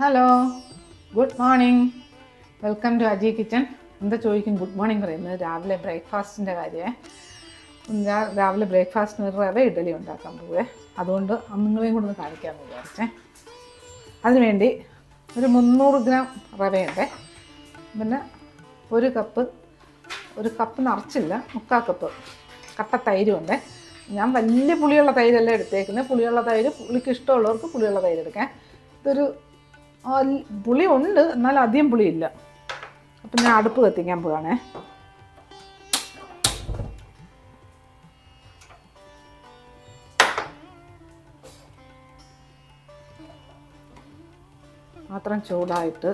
Hello, good morning. Welcome to Aji kitchen. എന്താ ചോദിക്കും good morning പറയുന്നത്? രാവിലെ ബ്രേക്ക്ഫാസ്റ്റിൻ്റെ കാര്യമേ. രാവിലെ ബ്രേക്ക്ഫാസ്റ്റിന് ഒരു റവ ഇഡ്ഡലി ഉണ്ടാക്കാൻ പോവേ. അതുകൊണ്ട് നിങ്ങളെയും കൂടെ ഒന്ന് കാണിക്കാമെന്ന് വിചാരിച്ചേ. അതിനുവേണ്ടി ഒരു 300 ഗ്രാം റവയുണ്ട്. പിന്നെ ഒരു കപ്പ് നിറച്ചില്ല, 3/4 കപ്പ് കട്ട തൈരുമുണ്ട്. ഞാൻ വലിയ പുളിയുള്ള തൈരല്ല എടുത്തേക്കുന്നത്. പുളിയുള്ള തൈര്, പുളിക്ക് ഇഷ്ടമുള്ളവർക്ക് പുളിയുള്ള തൈര് എടുക്കാം. ഇതൊരു പുളി ഉണ്ട്, എന്നാൽ അധികം പുളിയില്ല. അപ്പം ഞാൻ അടുപ്പ് കത്തിക്കാൻ പോവാണേ. പാത്രം ചൂടായിട്ട്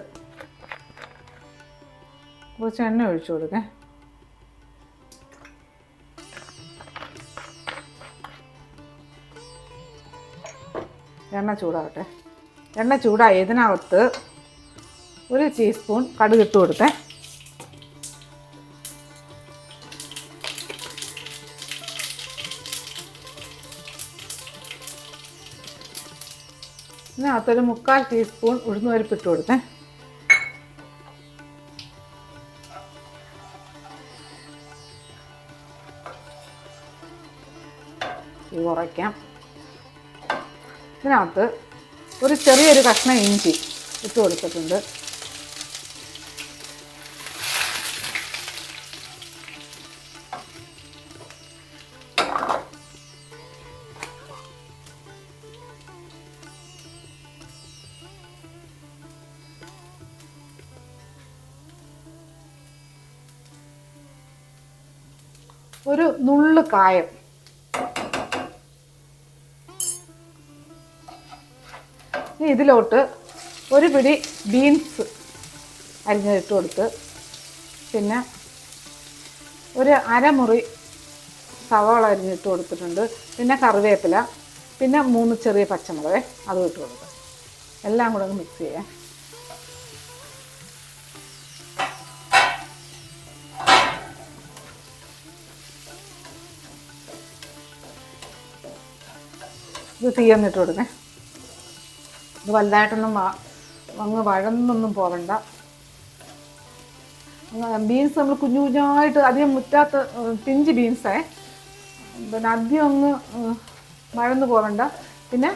കുറച്ച് എണ്ണ ഒഴിച്ചു കൊടുക്കേ. എണ്ണ ചൂടാവട്ടെ. എണ്ണ ചൂടായി ഇതിനകത്ത് 1 ടീസ്പൂൺ കടുക് ഇട്ട് കൊടുത്തേ. ഇതിനകത്തൊരു 3/4 ടീസ്പൂൺ ഉഴുന്നുപരിപ്പ് ഇട്ട് കൊടുത്തേ. ഇത് കുറയ്ക്കാം. ഇതിനകത്ത് ഒരു ചെറിയൊരു കഷ്ണം ഇഞ്ചി ഇട്ട് കൊടുത്തിട്ടുണ്ട്. ഒരു നുള്ള് കായം. ഇനി ഇതിലോട്ട് ഒരു പിടി ബീൻസ് അരിഞ്ഞിട്ട് കൊടുത്ത്, പിന്നെ ഒരു അരമുറി സവാള അരിഞ്ഞിട്ട് കൊടുത്തിട്ടുണ്ട്. പിന്നെ കറിവേപ്പില, പിന്നെ 3 ചെറിയ പച്ചമുളക് അതും ഇട്ട് കൊടുക്കുക. എല്ലാം കൂടെ ഒന്ന് മിക്സ് ചെയ്യാം. ഇത് തീയൊന്നിട്ട് കൊടുക്കേ. ഇത് വലുതായിട്ടൊന്നും അങ്ങ് വഴന്നൊന്നും പോകണ്ട. ബീൻസ് നമ്മൾ കുഞ്ഞു കുഞ്ഞായിട്ട് അധികം മുറ്റാത്ത പിഞ്ച് ബീൻസേ, പിന്നെ അധികം അങ്ങ് വഴന്ന് പോകണ്ട. പിന്നെ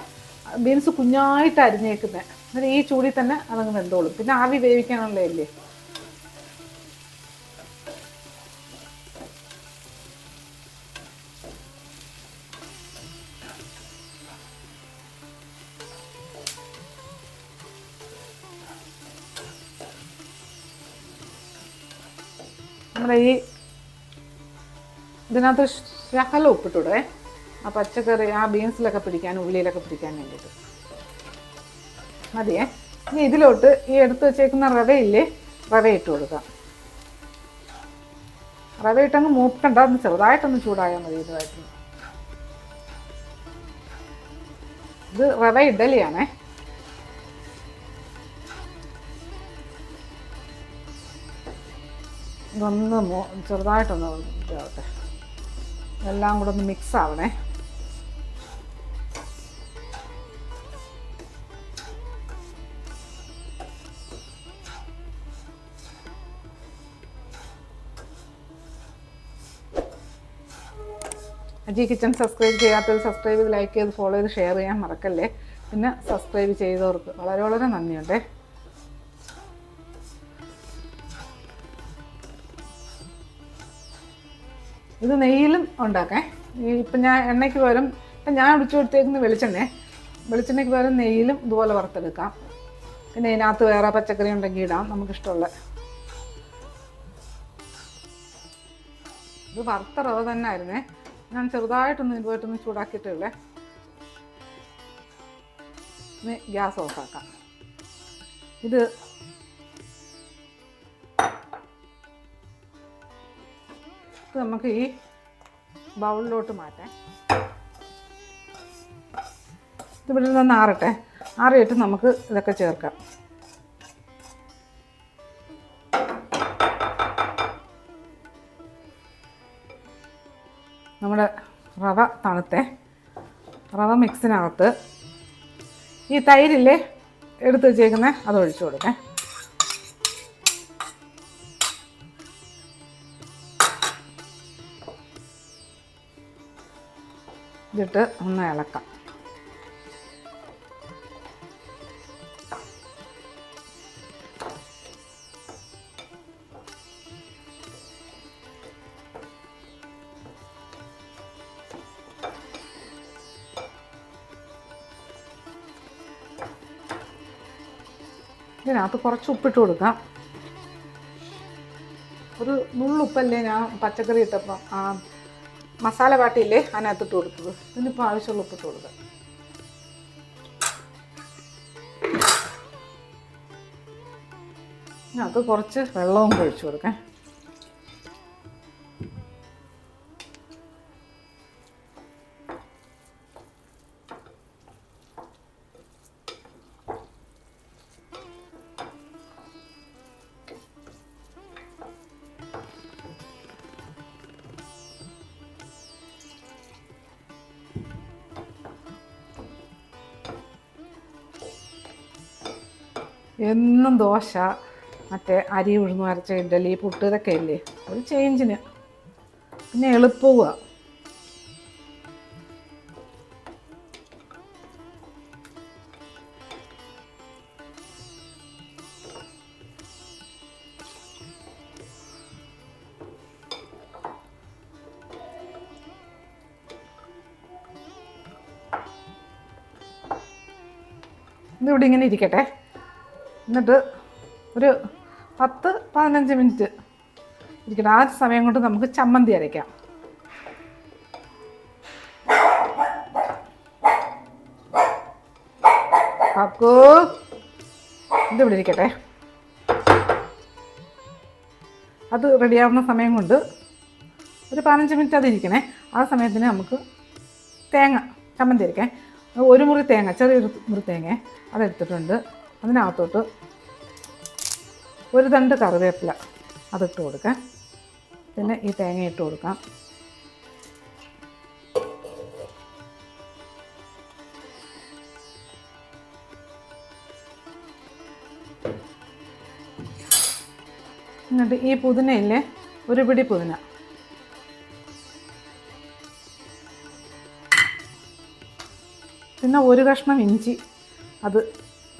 ബീൻസ് കുഞ്ഞായിട്ട് അരിഞ്ഞേക്കുന്നത്, എന്നിട്ട് ഈ ചൂടിൽ തന്നെ അതങ്ങ് വെന്തോളും. പിന്നെ ആവി വേവിക്കാനുള്ളതല്ലേ. നമ്മുടെ ഇതിനകത്ത് ശകലം ഉപ്പിട്ടൂടെ, ആ പച്ചക്കറി ആ ബീൻസിലൊക്കെ പിടിക്കാനും ഉള്ളിയിലൊക്കെ പിടിക്കാൻ വേണ്ടിയിട്ട് മതിയേ. ഇനി ഇതിലോട്ട് ഈ എടുത്ത് വെച്ചേക്കുന്ന റവയില്ലേ, റവ ഇട്ട് കൊടുക്കാം. റവ ഇട്ടങ്ങ് മൂക്കണ്ട, ഒന്ന് ചെറുതായിട്ടൊന്ന് ചൂടായാൽ മതി. ഇതുമായിട്ട് ഇത് റവ ഇഡ്ഡലിയാണേ. ഇതൊന്ന് ചെറുതായിട്ടൊന്ന് ഇതാവട്ടെ, എല്ലാം കൂടെ ഒന്ന് മിക്സ് ആവണേ. അജി കിച്ചൺ സബ്സ്ക്രൈബ് ചെയ്യാത്തവർ സബ്സ്ക്രൈബ് ചെയ്ത്, ലൈക്ക് ചെയ്ത്, ഫോളോ ചെയ്ത്, ഷെയർ ചെയ്യാൻ മറക്കല്ലേ. പിന്നെ സബ്സ്ക്രൈബ് ചെയ്തവർക്ക് വളരെ വളരെ നന്ദിയുണ്ടേ. ഇത് നെയ്യിലും ഉണ്ടാക്കാം. ഇപ്പം ഞാൻ എണ്ണയ്ക്ക് പകരം, ഇപ്പം ഞാൻ ഒഴിച്ചു കൊടുത്തേക്കുന്ന വെളിച്ചെണ്ണയ്ക്ക് പകരം നെയ്യിലും ഇതുപോലെ വറുത്തെടുക്കാം. പിന്നെ ഇതിനകത്ത് വേറെ പച്ചക്കറി ഉണ്ടെങ്കിൽ ഇടാം, നമുക്കിഷ്ടമുള്ള. ഇത് വറുത്ത റവ തന്നെ ആയിരുന്നേ. ഞാൻ ചെറുതായിട്ടൊന്ന് ഇതുമായിട്ടൊന്ന് ചൂടാക്കിയിട്ടുള്ളേ. ഇനി ഗ്യാസ് ഓഫാക്കാം. ഇത് നമുക്ക് ഈ ബൗളിലോട്ട് മാറ്റാം. ഇതിവിടെ നിന്ന് ആറട്ടെ. ആറിയിട്ട് നമുക്ക് ഇതൊക്കെ ചേർക്കാം. നമ്മുടെ റവ തണുത്തേ. റവ മിക്സിനകത്ത് ഈ തൈരില്ലേ, എടുത്ത് വെച്ചേക്കുന്നത് അത് ഒഴിച്ചു കൊടുക്കാം. ഇതിട്ട് ഒന്ന് ഇളക്കാം. ഇതിനകത്ത് കുറച്ച് ഉപ്പിട്ട് കൊടുക്കാം. ഒരു നുള്ളുപ്പല്ലേ ഞാൻ പച്ചക്കറി ഇട്ടപ്പം മസാല പാട്ടിയില്ലേ അതിനകത്തിട്ട് കൊടുത്തത്. ഇതിനിപ്പോൾ ആവശ്യമുള്ള ഉപ്പിട്ട് കൊടുക്കാം. ഇതിനകത്ത് കുറച്ച് വെള്ളവും ഒഴിച്ചു കൊടുക്കാം. എന്നും ദോശ, മറ്റേ അരി ഉഴുന്ന് അരച്ച ഇഡ്ഡലി, പുട്ട് ഇതൊക്കെ ഇല്ലേ, ഒരു ചേഞ്ചിന്. പിന്നെ എളുപ്പവുക. ഇതിവിടെ ഇങ്ങനെ ഇരിക്കട്ടെ. എന്നിട്ട് ഒരു 10-15 മിനിറ്റ് ഇരിക്കട്ടെ. ആ സമയം കൊണ്ട് നമുക്ക് ചമ്മന്തി അരയ്ക്കാം. കാക്കൂ, ഇതിവിടെ ഇരിക്കട്ടെ. അത് റെഡിയാവുന്ന സമയം കൊണ്ട് ഒരു 15 മിനിറ്റ് അതിരിക്കണേ. ആ സമയത്തിന് നമുക്ക് തേങ്ങ ചമ്മന്തി അരയ്ക്കാം. ഒരു മുറി തേങ്ങ, ചെറിയൊരു മുറി തേങ്ങ അതെടുത്തിട്ടുണ്ട്. അതിനകത്തോട്ട് ഒരു തണ്ട് കറിവേപ്പില അതിട്ട് കൊടുക്കാം. പിന്നെ ഈ തേങ്ങ ഇട്ട് കൊടുക്കാം. എന്നിട്ട് ഈ പുതിനയില്ലേ, ഒരു പിടി പുതിന, പിന്നെ ഒരു കഷ്ണം ഇഞ്ചി, അത്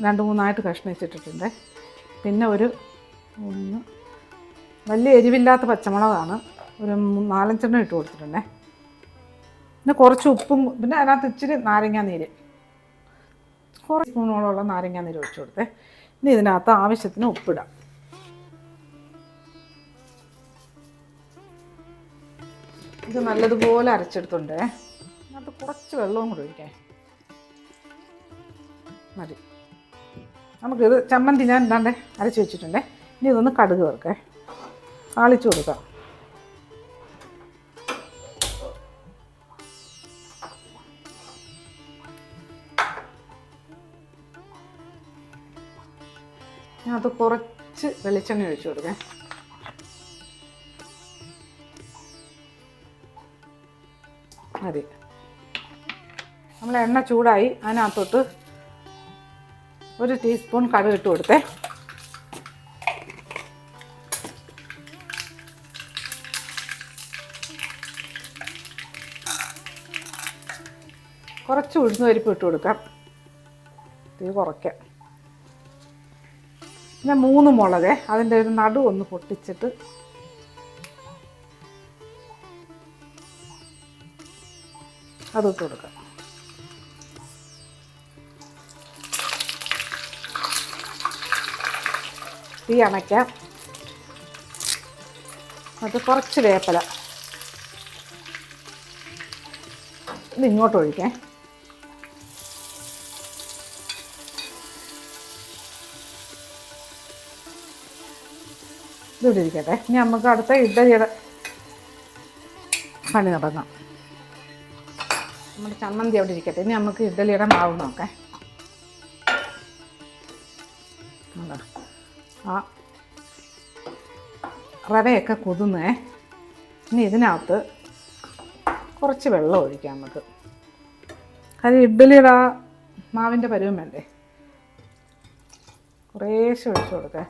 2-3 കഷ്ണം വെച്ചിട്ടിട്ടുണ്ട്. പിന്നെ ഒരു വലിയ എരിവില്ലാത്ത പച്ചമുളകാണ്, ഒരു 4-5 ഇട്ട് കൊടുത്തിട്ടുണ്ടേ. പിന്നെ കുറച്ച് ഉപ്പും, പിന്നെ അതിനകത്ത് ഇച്ചിരി നാരങ്ങാനീര്, കുറച്ച് സ്പൂണോളമുള്ള നാരങ്ങാനീര് ഒഴിച്ചു കൊടുത്തേ. ഇനി ഇതിനകത്ത് ആവശ്യത്തിന് ഉപ്പിടാം. ഇത് നല്ലതുപോലെ അരച്ചെടുത്തുണ്ടേ. അതിനകത്ത് കുറച്ച് വെള്ളവും കൂടെ ഒഴിക്കാം. മതി. നമുക്കിത് ചമ്മന്തി ഞാൻ എന്താണ്ട് അരച്ച് വെച്ചിട്ടുണ്ടേ. ഇനി ഇതൊന്ന് കടുക് വറുക്കേ, താളിച്ച് കൊടുക്കാം. അതിനകത്ത് കുറച്ച് വെളിച്ചെണ്ണ ഒഴിച്ചു കൊടുക്കാം. മതി. നമ്മൾ എണ്ണ ചൂടായി, അതിനകത്തോട്ട് 1 ടീസ്പൂൺ കടുക് ഇട്ട് കൊടുത്തേ. കുറച്ച് ഉഴുന്ന് പരിപ്പ് ഇട്ട് കൊടുക്കാം. തീ കുറയ്ക്കാം. പിന്നെ 3 മുളക്, അതിൻ്റെ ഒരു നടു ഒന്ന് പൊട്ടിച്ചിട്ട് അതിട്ട് കൊടുക്കാം. തീ അണയ്ക്കാം. എന്നിട്ട് കുറച്ച് വേപ്പില ഇത് ഇങ്ങോട്ട് ഒഴിക്കാം. ഇതിവിടെ ഇരിക്കട്ടെ. ഇനി നമുക്ക് അടുത്ത ഇഡ്ഡലിയുടെ പണി തുടങ്ങാം. നമ്മുടെ ചമ്മന്തി അവിടെ ഇരിക്കട്ടെ. ഇനി നമുക്ക് ഇഡ്ഡലിയുടെ മാവ് നോക്കാം. ആ റവയൊക്കെ കുതിന്നേ. ഇനി ഇതിനകത്ത് കുറച്ച് വെള്ളം ഒഴിക്കാം നമുക്ക്. അത് ഇഡ്ഡലിയുടെ ആ മാവിൻ്റെ പരുവം വേണ്ടേ. കുറേശ്ശെ ഒഴിച്ചു കൊടുക്കേ.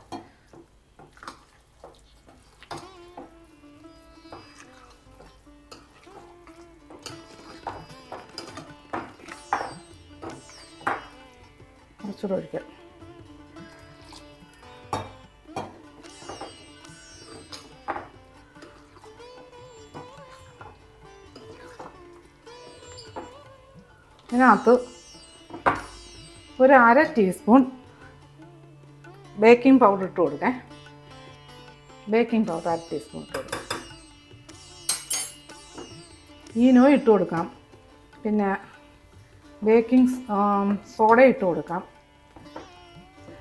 കുറച്ചുകൂടെ ഒഴിക്കാം. ഇതിനകത്ത് ഒരു 1/2 ടീസ്പൂൺ ബേക്കിംഗ് പൗഡർ ഇട്ട് കൊടുക്കേ. ബേക്കിംഗ് പൗഡർ 1/2 ടീസ്പൂൺ ഇട്ട് കൊടുക്കാം. ഈനോ ഇട്ട് കൊടുക്കാം. പിന്നെ ബേക്കിംഗ് സോഡ ഇട്ട് കൊടുക്കാം.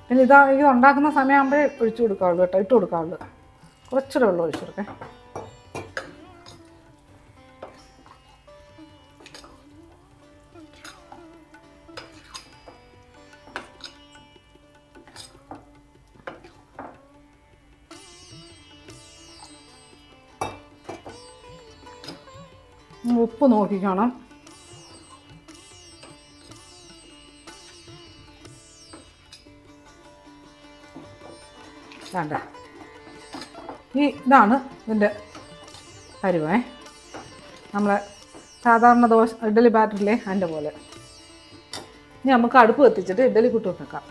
പിന്നെ ഇത് ഉണ്ടാക്കുന്ന സമയമാകുമ്പോഴേ ഒഴിച്ചു കൊടുക്കാവുള്ളൂ കേട്ടോ, ഇട്ട് കൊടുക്കാവുള്ളൂ. കുറച്ചുകൂടെ വെള്ളം ഒഴിച്ചു കൊടുക്കേ. ഉപ്പ് നോക്കിക്കണം. വേണ്ട, ഇതാണ് ഇതിൻ്റെ പരുവേ. നമ്മളെ സാധാരണ ഇഡ്ഡലി ബാറ്ററില്ലേ അതിൻ്റെ പോലെ. ഇനി നമുക്ക് അടുപ്പ് കത്തിച്ചിട്ട് ഇഡ്ഡലി കുട്ടി വെക്കാം.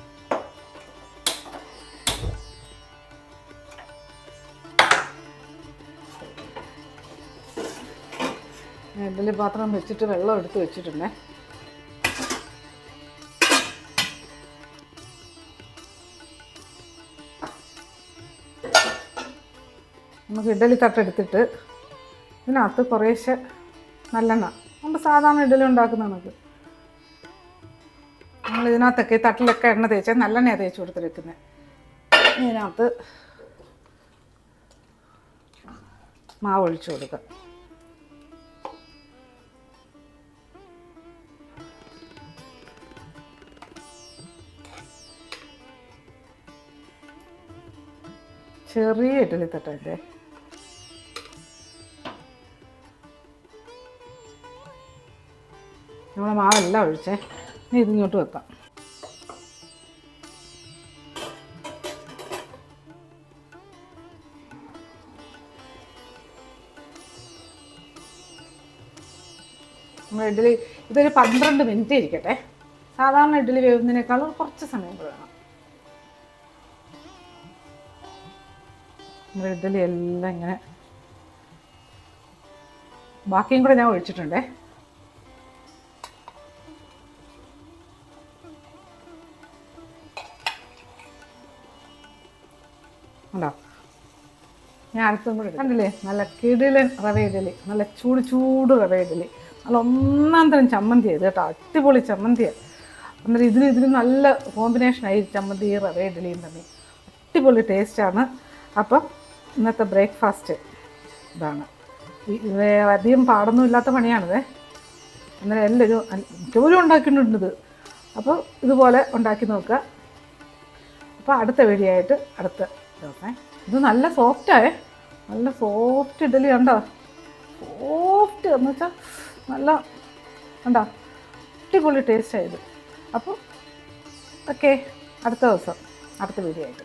ഇഡ്ഡലി പാത്രം വെച്ചിട്ട് വെള്ളം എടുത്ത് വെച്ചിട്ടുണ്ടേ. നമുക്ക് ഇഡ്ഡലി തട്ടെടുത്തിട്ട് ഇതിനകത്ത് കുറേശ്ശെ നല്ലെണ്ണ, നമ്മൾ സാധാരണ ഇഡ്ഡലി ഉണ്ടാക്കുന്ന നമുക്ക് നമ്മൾ ഇതിനകത്തൊക്കെ തട്ടിലൊക്കെ എണ്ണ തേച്ചാൽ നല്ലെണ്ണയാണ് തേച്ച് കൊടുത്തിരിക്കുന്നത്. ഇതിനകത്ത് മാവ് ഒഴിച്ചു കൊടുക്കുക. ചെറിയ ഇഡ്ഡലി തട്ടല്ലേ, നമ്മളെ മാവെല്ലാം ഒഴിച്ചേ. ഇനി ഇതിങ്ങോട്ട് വെക്കാം. നമ്മൾ ഇഡ്ഡലി ഇതൊരു 12 മിനിറ്റ് ഇരിക്കട്ടെ. സാധാരണ ഇഡ്ഡലി വേവുന്നതിനേക്കാളും കുറച്ച് സമയം വേണം. നമ്മുടെ ഇഡ്ഡലി എല്ലാം ഇങ്ങനെ ബാക്കിയും കൂടെ ഞാൻ ഒഴിച്ചിട്ടുണ്ടേ. ഉണ്ടോ? ഞാൻ അടുത്തും കൂടെ കണ്ടില്ലേ, നല്ല കിടിലൻ റവ ഇഡ്ഡലി, നല്ല ചൂട് റവ ഇഡ്ഡലി, നല്ല ഒന്നാം തരം ചമ്മന്തി ആയത് കേട്ടോ, അടിപൊളി ചമ്മന്തിയാണ്. അന്നേരം ഇതിന് നല്ല കോമ്പിനേഷനായി ചമ്മന്തി റവ ഇഡ്ഡലിയും തമ്മിൽ അടിപൊളി ടേസ്റ്റാണ്. അപ്പം ഇന്നത്തെ ബ്രേക്ക്ഫാസ്റ്റ് ഇതാണ്. അധികം പാടൊന്നും ഇല്ലാത്ത പണിയാണിത്. അന്നേരം എല്ലാവരും മിക്കവരും ഉണ്ടാക്കിയിട്ടുണ്ട്. അപ്പോൾ ഇതുപോലെ ഉണ്ടാക്കി നോക്കുക. അപ്പോൾ അടുത്ത വീഡിയോ ആയിട്ട് അടുത്ത ദിവസം. ഇത് നല്ല സോഫ്റ്റായേ, നല്ല സോഫ്റ്റ് ഇഡ്ഡലി കണ്ടോ, സോഫ്റ്റ് എന്ന് വെച്ചാൽ നല്ല കണ്ടോ, അടിപൊളി ടേസ്റ്റായത്. അപ്പോൾ ഓക്കെ, അടുത്ത ദിവസം അടുത്ത വീഡിയോ ആയിട്ട്.